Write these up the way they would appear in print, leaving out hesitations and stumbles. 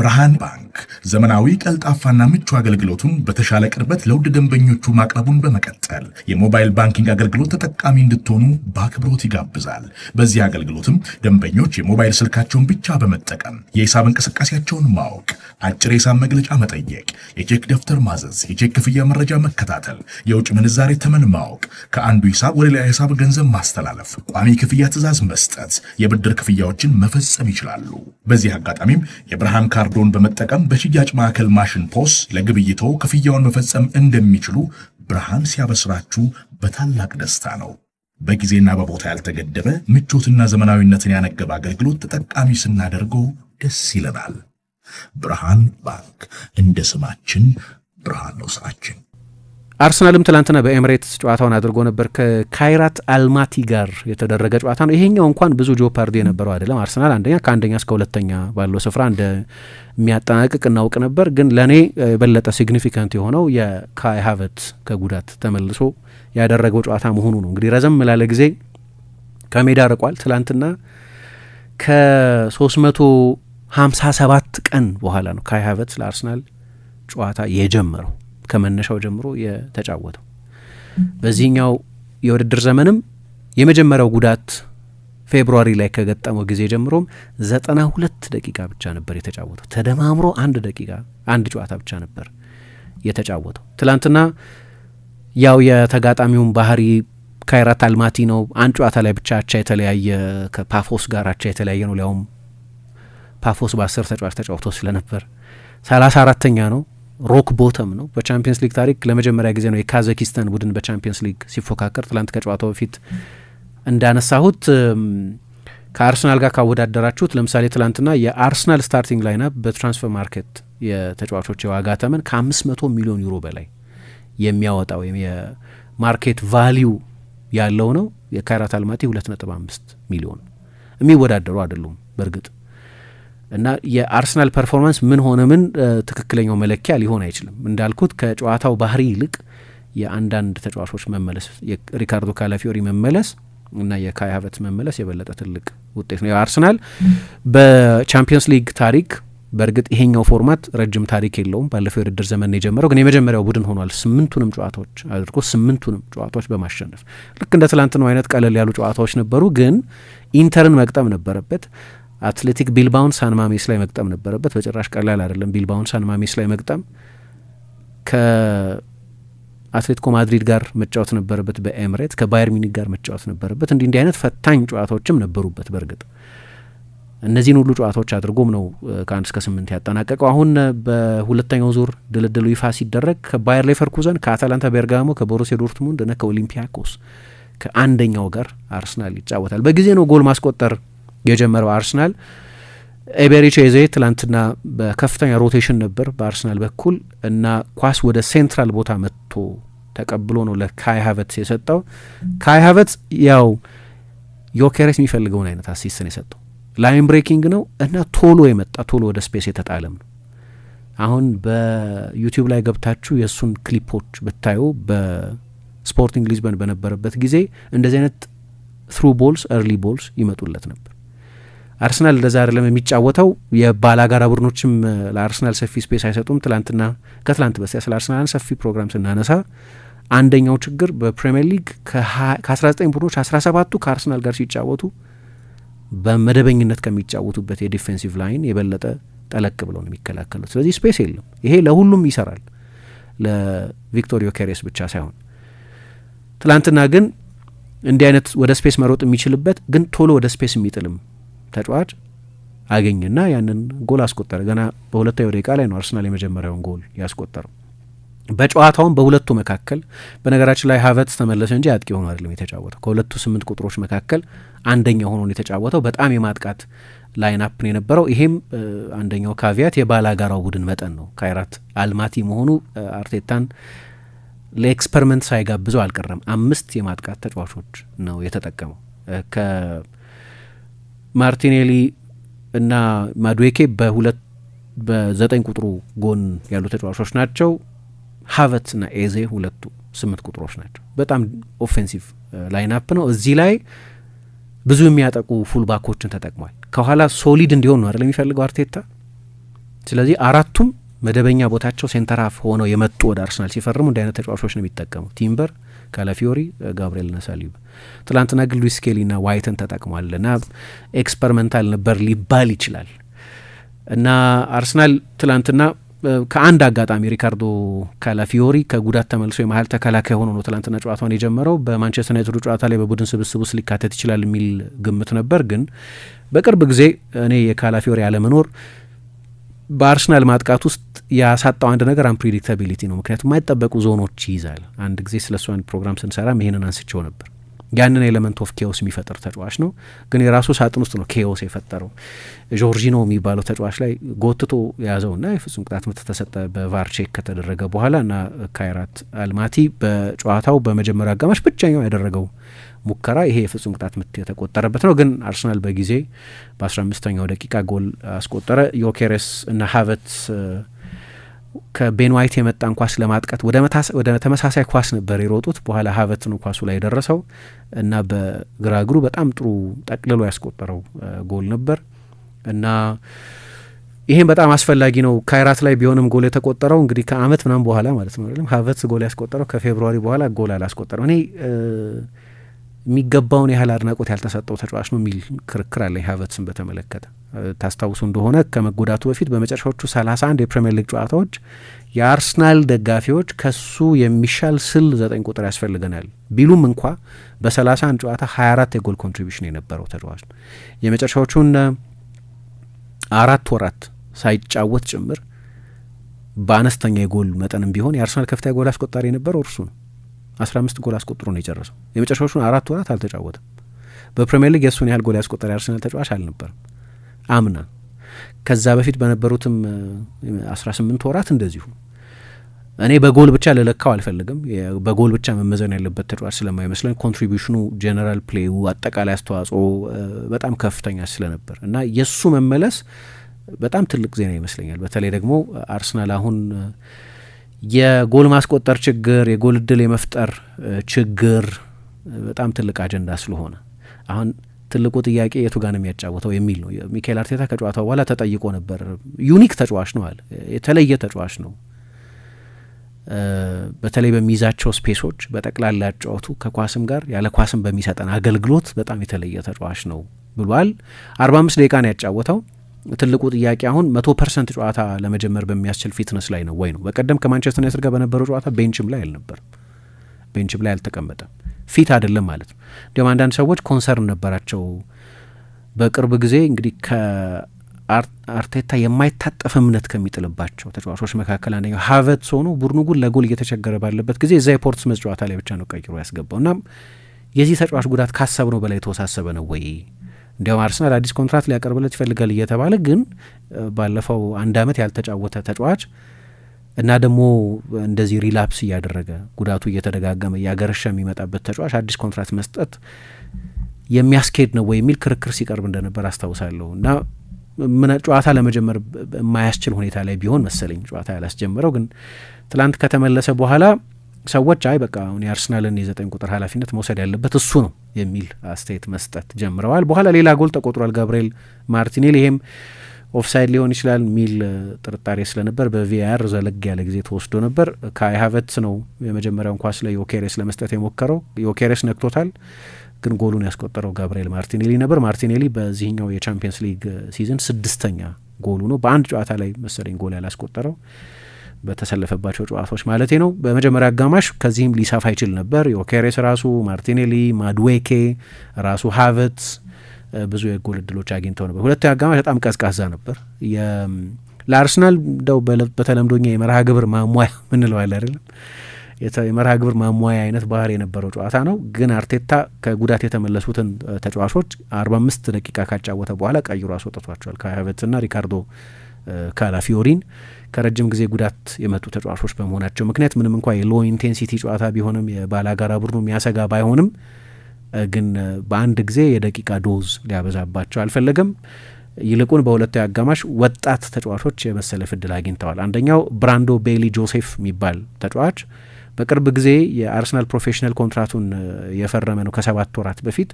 ብርሃን ባንክ ዘመናዊ ቀልጣፋና ምቹ አገልግሎቱን በተሻለ ቅርበት ለውድ ደንበኞቹ ማቅረቡን በመቀጠል የሞባይል ባንኪንግ አገልግሎት ተጠቃሚ እንድትሆኑ በአክብሮት ይጋብዛል። በዚህ አገልግሎትም ደንበኞች የሞባይል ስልካቸውን ብቻ በመጠቀም የሂሳብ እንቅስቃሴያቸውን ማወቅ፣ አጭር የሂሳብ መግለጫ መጠየቅ፣ የቼክ ደብተር ማዘዝ፣ የቼክ ክፍያ መረጃ መከታተል፣ የውጭ ምንዛሬ ተመን ማወቅ፣ ከአንዱ ሂሳብ ወደ ሌላ ሂሳብ ገንዘብ ማስተላለፍ፣ ቋሚ ክፍያ ትዕዛዝ መስጠት፣ የብድር ክፍያዎችን መፈጸም ይችላሉ። በዚህ አጋጣሚም የብርሃን ካርዶን በመጠቀም በሽያጭ ማዕከል ማሽን ፖስ ለግብይቶ ክፍያውን መፈጸም እንደሚችሉ ብርሃን ሲያበስራችሁ በታላቅ ደስታ ነው። በጊዜና በቦታ ያልተገደበ ምቾትና ዘመናዊነትን ያነገበ አገልግሎት ተጠቃሚ ስናደርገው ደስ ይለናል። ብርሃን ባንክ፣ እንደ ስማችን ብርሃን ነው ስራችን። አርሰናልም ትላንትና በኤምሬትስ ጨዋታውን አድርጎ ነበር ከካይራት አልማቲ ጋር የተደረገ ጨዋታ ነው። ይሄኛው እንኳን ብዙ ጆፓርዲ የነበረው አይደለም። አርሰናል ከአንደኛ እስከ ሁለተኛ ባለው ስፍራ እንደሚያጠናቅቅ እናውቅ ነበር። ግን ለእኔ የበለጠ ሲግኒፊካንት የሆነው የካይ ሃቨርትዝ ከጉዳት ተመልሶ ያደረገው ጨዋታ መሆኑ ነው። እንግዲህ ረዘም ላለ ጊዜ ከሜዳ ርቋል። ትላንትና ከ357 ቀን በኋላ ነው ካይ ሃቨርትዝ ለአርሰናል ጨዋታ የጀመረው ከመነሻው ጀምሮ የተጫወተው። በዚህኛው የውድድር ዘመንም የመጀመሪያው ጉዳት ፌብሩዋሪ ላይ ከገጠመው ጊዜ ጀምሮም 92 ደቂቃ ብቻ ነበር የተጫወተው። ተደማምሮ አንድ ጨዋታ ብቻ ነበር የተጫወተው። ትላንትና ያው የተጋጣሚውን ባህሪ ካይራት አልማቲ ነው። አንድ ጨዋታ ላይ ብቻ አቻ የተለያየ ከፓፎስ ጋር አቻ የተለያየ ነው። ሊያውም ፓፎስ በ10 ተጫዋች ተጫውቶ ስለነበር 34ተኛ ነው። ሮክ ቦተም ነው። በቻምፒየንስ ሊግ ታሪክ ለመጀመሪያ ጊዜ ነው የካዛኪስታን ቡድን በቻምፒየንስ ሊግ ሲፎካከር። ትላንት ከጨዋታው በፊት እንዳነሳሁት ከአርሰናል ጋር ካወዳደራችሁት ለምሳሌ ትላንትና የአርሰናል ስታርቲንግ ላይናፕ በትራንስፈር ማርኬት የተጫዋቾች የዋጋ ተመን ከ500 ሚሊዮን ዩሮ በላይ የሚያወጣ ወይም የማርኬት ቫሊዩ ያለው ነው። የካይራት አልማቲ 2.5 ሚሊዮን የሚወዳደሩ አይደሉም በእርግጥ እና የአርሰናል ፐርፎርማንስ ምን ሆነ ትክክለኛው መለኪያ ሊሆን አይችልም። እንዳልኩት ከጨዋታው ባህሪ ይልቅ የአንዳንድ ተጫዋቾች መመለስ፣ የሪካርዶ ካላፊዮሪ መመለስ እና የካይ ሃቨርትዝ መመለስ የበለጠ ትልቅ ውጤት ነው። የአርሰናል በቻምፒየንስ ሊግ ታሪክ በእርግጥ ይሄኛው ፎርማት ረጅም ታሪክ የለውም። ባለፈው የውድድር ዘመን የጀመረው ግን የመጀመሪያው ቡድን ሆኗል። 8ቱንም ጨዋታዎች አድርጎ 8ቱንም ጨዋታዎች በማሸነፍ ልክ እንደ ትላንትናው አይነት ቀለል ያሉ ጨዋታዎች ነበሩ። ግን ኢንተርን መግጠም ነበረበት። አትሌቲክ ቢልባውን ሳን ማሜስ ላይ መግጠም ነበረበት። በጭራሽ ቀላል አይደለም ቢልባውን ሳን ማሜስ ላይ መግጠም። ከአትሌቲኮ ማድሪድ ጋር መጫወት ነበረበት በኤምሬት፣ ከባየር ሚኒክ ጋር መጫወት ነበረበት። እንዲህ አይነት ፈታኝ ጨዋታዎችም ነበሩበት። በእርግጥ እነዚህን ሁሉ ጨዋታዎች አድርጎም ነው ከ1 እስከ 8 ያጠናቀቀው። አሁን በሁለተኛው ዙር ድልድሉ ይፋ ሲደረግ ከባየር ሌቨርኩዘን፣ ከአታላንታ ቤርጋሞ፣ ከቦሩሲያ ዶርትሙንድ እና ከኦሊምፒያኮስ ከአንደኛው ጋር አርሰናል ይጫወታል። በጊዜ ነው ጎል ማስቆጠር የጀመረው አርሰናል። ኤቤሪቺ ኤዜ ትላንትና በከፍተኛ ሮቴሽን ነበር በአርሰናል በኩል እና ኳስ ወደ ሴንትራል ቦታ መጥቶ ተቀብሎ ነው ለካይ ሃቨርትዝ የሰጠው። ካይ ሃቨርትዝ ያው ዮኬሬስ የሚፈልገውን አይነት አሲስትን የሰጠው ላይን ብሬኪንግ ነው እና ቶሎ ወደ ስፔስ የተጣለም ነው። አሁን በዩቲዩብ ላይ ገብታችሁ የእሱን ክሊፖች ብታዩ በስፖርቲንግ ሊዝበን በነበረበት ጊዜ እንደዚህ አይነት ትሩ ቦልስ ኤርሊ ቦልስ ይመጡለት ነበር። አርሰናል እንደዛ አይደለም የሚጫወተው። የባላጋራ ቡድኖችም ለአርሰናል ሰፊ ስፔስ አይሰጡም። ከትላንት በስቲያ ስለ አርሰናል ሰፊ ፕሮግራም ስናነሳ አንደኛው ችግር በፕሪሚየር ሊግ ከ19 ቡድኖች 17ቱ ከአርሰናል ጋር ሲጫወቱ በመደበኝነት ከሚጫወቱበት የዲፌንሲቭ ላይን የበለጠ ጠለቅ ብለው ነው የሚከላከሉት። ስለዚህ ስፔስ የለም። ይሄ ለሁሉም ይሰራል፣ ለቪክቶር ዮኬሬስ ብቻ ሳይሆን። ትላንትና ግን እንዲህ አይነት ወደ ስፔስ መሮጥ የሚችልበት ግን ቶሎ ወደ ስፔስ የሚጥልም ተጫዋች አገኝና ያንን ጎል አስቆጠረ። ገና በሁለተኛው ደቂቃ ላይ ነው አርሰናል የመጀመሪያውን ጎል ያስቆጠረው። በጨዋታውም በሁለቱ መካከል በነገራችን ላይ ሃቨርትዝ ተመለሰ እንጂ አጥቂ ሆኖ አይደለም የተጫወተው። ከሁለቱ 8 ቁጥሮች መካከል አንደኛ ሆኖ የተጫወተው። በጣም የማጥቃት ላይን አፕ የነበረው። ይሄም አንደኛው ካቪያት የባላጋራው ቡድን መጠን ነው። ካይራት አልማቲ መሆኑ አርቴታን ለኤክስፐሪመንት ሳይጋብዘው አልቀረም። 5 የማጥቃት ተጫዋቾች ነው የተጠቀመው። ከማርቲኔሊ እና ማዱዌኬ በ9 ቁጥሩ ጎን ያሉ ተጫዋቾች ናቸው። ሃቨርትዝ እና ኤዜ ሁለቱ 8 ቁጥሮች ናቸው። በጣም ኦፌንሲቭ ላይናፕ ነው። እዚህ ላይ ብዙ የሚያጠቁ ፉልባኮችን ተጠቅሟል። ከኋላ ሶሊድ እንዲሆን ነው አይደል የሚፈልገው አርቴታ። ስለዚህ አራቱም መደበኛ ቦታቸው ሴንተር ሃፍ ሆነው የመጡ ወደ አርሰናል ሲፈርሙ እንዲህ አይነት ተጫዋቾች ነው የሚጠቀሙ። ቲምበር፣ ካላፊዮሪ፣ ጋብሪኤል ና ሳሊባ። ትላንትና ግን ሉዊስ ስኬሊ ና ዋይትን ተጠቅሟል እና ኤክስፐሪመንታል ነበር ሊባል ይችላል። እና አርሰናል ትላንትና ከአንድ አጋጣሚ ሪካርዶ ካላፊዮሪ ከጉዳት ተመልሶ የመሀል ተከላካይ ሆኖ ነው ትላንትና ጨዋታውን የጀመረው። በማንቸስተር ዩናይትዱ ጨዋታ ላይ በቡድን ስብስብ ውስጥ ሊካተት ይችላል የሚል ግምት ነበር። ግን በቅርብ ጊዜ እኔ የካላፊዮሪ አለመኖር በአርሰናል ማጥቃት ውስጥ ያሳጣው አንድ ነገር አንፕሪዲክታቢሊቲ ነው። ምክንያቱም የማይጠበቁ ዞኖች ይይዛል። አንድ ጊዜ ስለ እሱ አንድ ፕሮግራም ስንሰራም ይህንን አንስቸው ነበር። ያንን ኤሌመንት ኦፍ ኬዎስ የሚፈጥር ተጫዋች ነው። ግን የራሱ ሳጥን ውስጥ ነው ኬዎስ የፈጠረው። ጆርጂኖ የሚባለው ተጫዋች ላይ ጎትቶ የያዘውና የፍጹም ቅጣት ምት ተሰጠ በቫር ቼክ ከተደረገ በኋላ እና ካይራት አልማቲ በጨዋታው በመጀመሪያ አጋማሽ ብቸኛው ያደረገው ሙከራ ይሄ የፍጹም ቅጣት ምት የተቆጠረበት ነው። ግን አርሰናል በጊዜ በ15ኛው ደቂቃ ጎል አስቆጠረ። ዮኬሬስ እና ሃቨርትዝ ከቤን ዋይት የመጣን ኳስ ለማጥቀት ወደ ተመሳሳይ ኳስ ነበር የሮጡት። በኋላ ሃቨርትዝ ነው ኳሱ ላይ የደረሰው እና በግራ እግሩ በጣም ጥሩ ጠቅልሎ ያስቆጠረው ጎል ነበር እና ይሄም በጣም አስፈላጊ ነው። ካይራት ላይ ቢሆንም ጎል የተቆጠረው እንግዲህ ከአመት ምናምን በኋላ ማለት ነው አይደለም። ሃቨርትዝ ጎል ያስቆጠረው ከፌብሩዋሪ በኋላ ጎል አላስቆጠረው። እኔ የሚገባውን ያህል አድናቆት ያልተሰጠው ተጫዋች ነው የሚል ክርክር አለኝ ሃቨርትዝን በተመለከተ። ታስታውሱ እንደሆነ ከመጎዳቱ በፊት በመጨረሻዎቹ 31 የፕሪሚየር ሊግ ጨዋታዎች የአርሰናል ደጋፊዎች ከሱ የሚሻል ስል 9 ቁጥር ያስፈልገናል ቢሉም እንኳ በ31 ጨዋታ 24 የጎል ኮንትሪቢሽን የነበረው ተጫዋች ነው። የመጨረሻዎቹን 4 ወራት ሳይጫወት ጭምር በአነስተኛ የጎል መጠንም ቢሆን የአርሰናል ከፍተኛ ጎል አስቆጣሪ የነበረው እርሱ ነው። 15 ጎል አስቆጥሮ ነው የጨረሰው። የመጨረሻዎቹን 4 ወራት አልተጫወተም። በፕሪሚየር ሊግ የእሱን ያህል ጎል ያስቆጠረ የአርሰናል ተጫዋች አልነበርም አምና። ከዛ በፊት በነበሩትም 18 ወራት እንደዚሁ። እኔ በጎል ብቻ ልለካው አልፈልግም። በጎል ብቻ መመዘን ያለበት ተጫዋች ስለማይመስለኝ ኮንትሪቢዩሽኑ፣ ጄኔራል ፕሌዩ፣ አጠቃላይ አስተዋጽኦ በጣም ከፍተኛ ስለነበር እና የእሱ መመለስ በጣም ትልቅ ዜና ይመስለኛል። በተለይ ደግሞ አርሰናል አሁን የጎል ማስቆጠር ችግር፣ የጎል እድል የመፍጠር ችግር በጣም ትልቅ አጀንዳ ስለሆነ አሁን ትልቁ ጥያቄ የቱ ጋር ነው የሚያጫወተው የሚል ነው። ሚካኤል አርቴታ ከጨዋታው በኋላ ተጠይቆ ነበር። ዩኒክ ተጫዋች ነው አለ። የተለየ ተጫዋች ነው፣ በተለይ በሚይዛቸው ስፔሶች፣ በጠቅላላ ያጫወቱ ከኳስም ጋር ያለ ኳስም በሚሰጠን አገልግሎት በጣም የተለየ ተጫዋች ነው ብሏል። 45 ደቂቃ ነው ያጫወተው። ትልቁ ጥያቄ አሁን 100% ጨዋታ ለመጀመር በሚያስችል ፊትነስ ላይ ነው ወይ ነው። በቀደም ከማንቸስተር ዩናይትድ ጋር በነበረው ጨዋታ ቤንችም ላይ አልነበረም፣ ቤንችም ላይ አልተቀመጠም፣ ፊት አይደለም ማለት ነው። እንዲሁም አንዳንድ ሰዎች ኮንሰርን ነበራቸው። በቅርብ ጊዜ እንግዲህ ከአርቴታ የማይታጠፍ እምነት ከሚጥልባቸው ተጫዋቾች መካከል አንደኛው ሃቨርትዝ ሆኖ ቡድኑ ግን ለጎል እየተቸገረ ባለበት ጊዜ እዛ የፖርትስመዝ ጨዋታ ላይ ብቻ ነው ቀይሮ ያስገባው እና የዚህ ተጫዋች ጉዳት ካሰብነው በላይ የተወሳሰበ ነው ወይ? እንዲያውም አርሰናል አዲስ ኮንትራት ሊያቀርብለት ይፈልጋል እየተባለ ግን ባለፈው 1 አመት ያልተጫወተ ተጫዋች እና ደግሞ እንደዚህ ሪላፕስ እያደረገ ጉዳቱ እየተደጋገመ እያገረሸ የሚመጣበት ተጫዋች አዲስ ኮንትራት መስጠት የሚያስኬድ ነው ወይ የሚል ክርክር ሲቀርብ እንደነበር አስታውሳለሁ። እና ምን ጨዋታ ለመጀመር የማያስችል ሁኔታ ላይ ቢሆን መሰለኝ ጨዋታ ያላስጀመረው። ግን ትላንት ከተመለሰ በኋላ ሰዎች አይ በቃ አሁን የአርሰናልን የ9 ቁጥር ኃላፊነት መውሰድ ያለበት እሱ ነው የሚል አስተያየት መስጠት ጀምረዋል። በኋላ ሌላ ጎል ተቆጥሯል፣ ጋብሪኤል ማርቲኔሊ። ይሄም ኦፍሳይድ ሊሆን ይችላል የሚል ጥርጣሬ ስለነበር በቪአር ዘለግ ያለ ጊዜ ተወስዶ ነበር። ካይ ሃቨርትዝ ነው የመጀመሪያውን ኳስ ላይ ዮኬሬስ ለመስጠት የሞከረው። ዮኬሬስ ነክቶታል፣ ግን ጎሉን ያስቆጠረው ጋብሪኤል ማርቲኔሊ ነበር። ማርቲኔሊ በዚህኛው የቻምፒየንስ ሊግ ሲዝን 6ኛ ጎሉ ነው። በአንድ ጨዋታ ላይ መሰለኝ ጎል ያላስቆጠረው በተሰለፈባቸው ጨዋታዎች ማለቴ ነው። በመጀመሪያ አጋማሽ ከዚህም ሊሰፋ ይችል ነበር። ዮኬሬስ ራሱ፣ ማርቲኔሊ፣ ማድዌኬ ራሱ፣ ሃቨርትዝ ብዙ የጎል እድሎች አግኝተው ነበር። ሁለተኛ አጋማሽ በጣም ቀዝቃዛ ነበር። ለአርሰናል እንደው በተለምዶኛ የመርሃ ግብር ማሟያ ምንለው አለ አይደለም፣ የመርሃ ግብር ማሟያ አይነት ባህር የነበረው ጨዋታ ነው። ግን አርቴታ ከጉዳት የተመለሱትን ተጫዋቾች 45 ደቂቃ ካጫወተ በኋላ ቀይሮ አስወጥቷቸዋል። ካይ ሃቨርትዝና ሪካርዶ ካላፊዮሪን ከረጅም ጊዜ ጉዳት የመጡ ተጫዋቾች በመሆናቸው ምክንያት ምንም እንኳ የሎ ኢንቴንሲቲ ጨዋታ ቢሆንም የባላጋራ ቡድኑ የሚያሰጋ ባይሆንም ግን በአንድ ጊዜ የደቂቃ ዶዝ ሊያበዛባቸው አልፈለገም። ይልቁን በሁለተኛ አጋማሽ ወጣት ተጫዋቾች የመሰለፍ እድል አግኝተዋል። አንደኛው ብራንዶ ቤሊ ጆሴፍ የሚባል ተጫዋች በቅርብ ጊዜ የአርሰናል ፕሮፌሽናል ኮንትራቱን የፈረመ ነው ከ7 ወራት በፊት።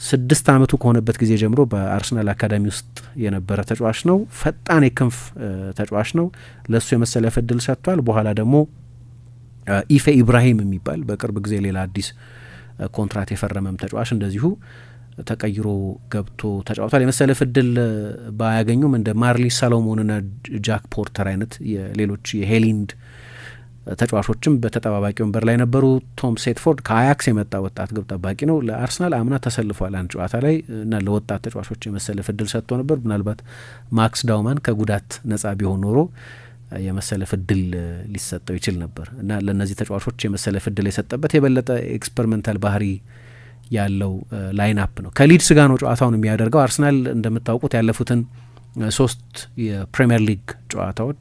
6 ዓመቱ ከሆነበት ጊዜ ጀምሮ በአርሰናል አካዳሚ ውስጥ የነበረ ተጫዋች ነው። ፈጣን የክንፍ ተጫዋች ነው። ለሱ የመሰለፍ እድል ሰጥቷል። በኋላ ደግሞ ኢፌ ኢብራሂም የሚባል በቅርብ ጊዜ ሌላ አዲስ ኮንትራት የፈረመም ተጫዋች እንደዚሁ ተቀይሮ ገብቶ ተጫውቷል። የመሰለፍ እድል ባያገኙም እንደ ማርሊ ሰሎሞንና ጃክ ፖርተር አይነት የሌሎች የሄሊንድ ተጫዋቾችም በተጠባባቂ ወንበር ላይ ነበሩ። ቶም ሴትፎርድ ከአያክስ የመጣ ወጣት ግብ ጠባቂ ነው። ለአርሰናል አምና ተሰልፏል አንድ ጨዋታ ላይ እና ለወጣት ተጫዋቾች የመሰለፍ እድል ሰጥቶ ነበር። ምናልባት ማክስ ዳውማን ከጉዳት ነጻ ቢሆን ኖሮ የመሰለፍ እድል ሊሰጠው ይችል ነበር እና ለእነዚህ ተጫዋቾች የመሰለፍ እድል የሰጠበት የበለጠ ኤክስፐሪመንታል ባህሪ ያለው ላይንአፕ ነው። ከሊድስ ጋር ነው ጨዋታውን የሚያደርገው። አርሰናል እንደምታውቁት ያለፉትን 3 የፕሪሚየር ሊግ ጨዋታዎች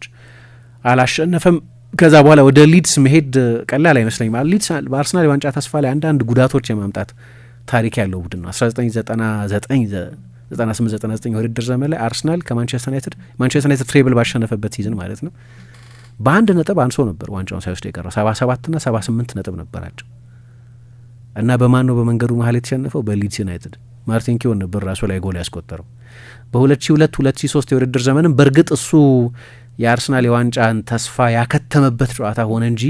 አላሸነፈም። ከዛ በኋላ ወደ ሊድስ መሄድ ቀላል አይመስለኝም። ሊድስ በአርሰናል የዋንጫ ተስፋ ላይ አንዳንድ ጉዳቶች የማምጣት ታሪክ ያለው ቡድን ነው። 1998-99 የውድድር ዘመን ላይ አርሰናል ከማንቸስተር ዩናይትድ ትሬብል ባሸነፈበት ሲዝን ማለት ነው በ1 ነጥብ አንሶ ነበር ዋንጫውን ሳይወስድ የቀረው። 77ና 78 ነጥብ ነበራቸው እና በማን ነው በመንገዱ መሀል የተሸነፈው? በሊድስ ዩናይትድ። ማርቲን ኪዮን ነበር ራሱ ላይ ጎል ያስቆጠረው። በ2002-2003 የውድድር ዘመንም በእርግጥ እሱ የአርሰናል የዋንጫን ተስፋ ያከተመበት ጨዋታ ሆነ እንጂ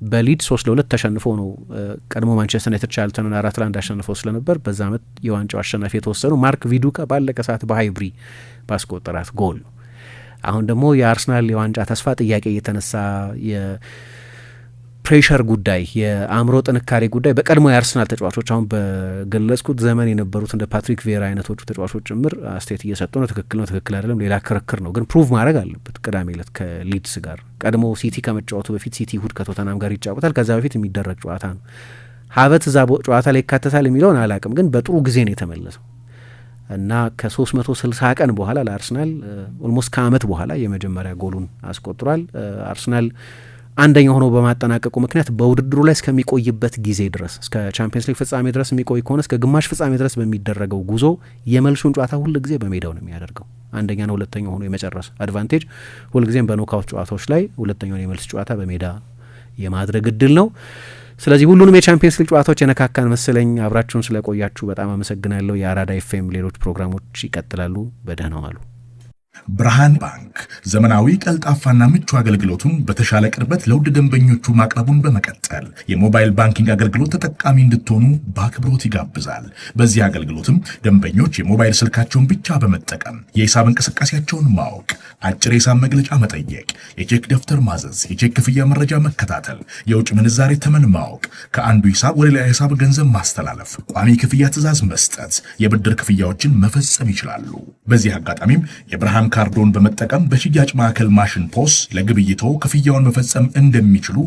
በሊድስ 3-2 ተሸንፎ ነው። ቀድሞ ማንቸስተር ዩናይትድ ቻርልተንን 4-1 አሸንፈው ስለነበር በዛ ዓመት የዋንጫው አሸናፊ የተወሰኑ ማርክ ቪዱካ ባለቀ ሰዓት በሃይብሪ ባስቆጠራት ጎል ነው። አሁን ደግሞ የአርሰናል የዋንጫ ተስፋ ጥያቄ እየተነሳ ፕሬሸር ጉዳይ፣ የአእምሮ ጥንካሬ ጉዳይ በቀድሞ የአርሰናል ተጫዋቾች አሁን በገለጽኩት ዘመን የነበሩት እንደ ፓትሪክ ቬራ አይነቶቹ ተጫዋቾች ጭምር አስተያየት እየሰጡ ነው። ትክክል ነው፣ ትክክል አይደለም፣ ሌላ ክርክር ነው። ግን ፕሩቭ ማድረግ አለበት። ቅዳሜ ዕለት ከሊድስ ጋር ቀድሞ ሲቲ ከመጫወቱ በፊት ሲቲ እሁድ ከቶተናም ጋር ይጫወታል። ከዛ በፊት የሚደረግ ጨዋታ ነው። ሀበት እዛ ጨዋታ ላይ ይካተታል የሚለውን አላቅም፣ ግን በጥሩ ጊዜ ነው የተመለሰው እና ከ360 ቀን በኋላ ለአርሰናል ኦልሞስት ከአመት በኋላ የመጀመሪያ ጎሉን አስቆጥሯል። አርሰናል አንደኛ ሆኖ በማጠናቀቁ ምክንያት በውድድሩ ላይ እስከሚቆይበት ጊዜ ድረስ እስከ ቻምፒየንስ ሊግ ፍጻሜ ድረስ የሚቆይ ከሆነ እስከ ግማሽ ፍጻሜ ድረስ በሚደረገው ጉዞ የመልሱን ጨዋታ ሁል ጊዜ በሜዳው ነው የሚያደርገው። አንደኛና ሁለተኛ ሆኖ የመጨረስ አድቫንቴጅ ሁልጊዜም በኖካውት ጨዋታዎች ላይ ሁለተኛውን የመልስ ጨዋታ በሜዳ የማድረግ እድል ነው። ስለዚህ ሁሉንም የቻምፒየንስ ሊግ ጨዋታዎች የነካካን መሰለኝ። አብራችሁን ስለቆያችሁ በጣም አመሰግናለሁ። የአራዳ ኤፍኤም ሌሎች ፕሮግራሞች ይቀጥላሉ። በደህና ዋሉ። ብርሃን ባንክ ዘመናዊ ቀልጣፋና ምቹ አገልግሎቱን በተሻለ ቅርበት ለውድ ደንበኞቹ ማቅረቡን በመቀጠል የሞባይል ባንኪንግ አገልግሎት ተጠቃሚ እንድትሆኑ በአክብሮት ይጋብዛል። በዚህ አገልግሎትም ደንበኞች የሞባይል ስልካቸውን ብቻ በመጠቀም የሂሳብ እንቅስቃሴያቸውን ማወቅ፣ አጭር የሂሳብ መግለጫ መጠየቅ፣ የቼክ ደብተር ማዘዝ፣ የቼክ ክፍያ መረጃ መከታተል፣ የውጭ ምንዛሬ ተመን ማወቅ፣ ከአንዱ ሂሳብ ወደ ሌላ ሂሳብ ገንዘብ ማስተላለፍ፣ ቋሚ ክፍያ ትዕዛዝ መስጠት፣ የብድር ክፍያዎችን መፈጸም ይችላሉ። በዚህ አጋጣሚም የብርሃን ካርዶን በመጠቀም በሽያጭ ማዕከል ማሽን ፖስ ለግብይቶ ክፍያውን መፈጸም እንደሚችሉ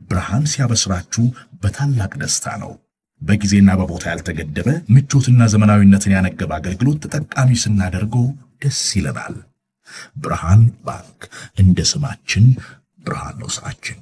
ብርሃን ሲያበስራችሁ በታላቅ ደስታ ነው። በጊዜና በቦታ ያልተገደበ ምቾትና ዘመናዊነትን ያነገበ አገልግሎት ተጠቃሚ ስናደርገው ደስ ይለናል። ብርሃን ባንክ እንደ ስማችን ብርሃን ነው ስራችን።